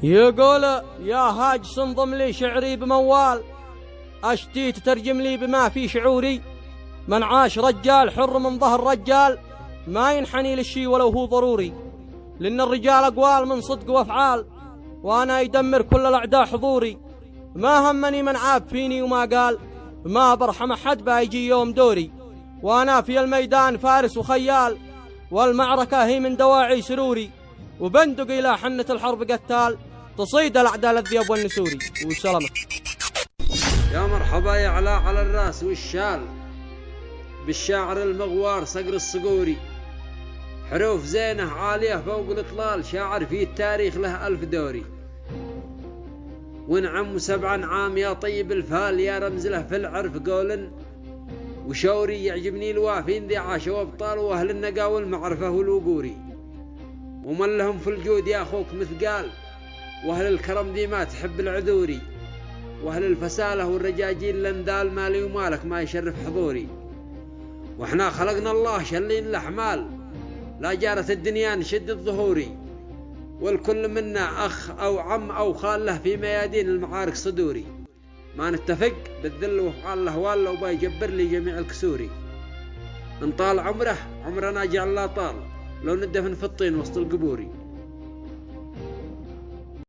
يقول يا هاج صنضم لي شعري بموال، أشتي تترجم لي بما في شعوري. من عاش رجال حر من ظهر رجال، ما ينحني للشي ولو هو ضروري. لأن الرجال أقوال من صدق وأفعال، وأنا يدمر كل الأعداء حضوري. ما همني من عاب فيني وما قال، ما برحم أحد بايجي يوم دوري. وأنا في الميدان فارس وخيال، والمعركة هي من دواعي سروري. وبندق إلى حنة الحرب قتال، تصيد الأعداء الذئب والنسوري. وسلامة. يا مرحبا يا علاء على الراس والشال، بالشاعر المغوار صقر الصقوري. حروف زينة عالية فوق الإطلال، شاعر فيه التاريخ له 1000 دوري. ونعم 7 عام يا طيب الفال، يا رمز له في العرف قول وشوري. يعجبني الوافين ذي عاشوا أبطال، وأهل النقا والمعرفة والوقوري. ومن لهم في الجود يا أخوك مثقال، وأهل الكرم ذي ما تحب العذوري. وأهل الفسالة والرجاجيل لندال، مالي ومالك ما يشرف حضوري. وإحنا خلقنا الله شلين الأحمال، لا جارت الدنيا نشد الظهوري. والكل منا أخ أو عم أو خال له في ميادين المعارك صدوري. ما نتفق بالذل وفعال الأهوال، لو بيجبر لي جميع الكسوري. ان طال عمره عمرنا جعل لا طال، لو ندفن في الطين وسط القبوري.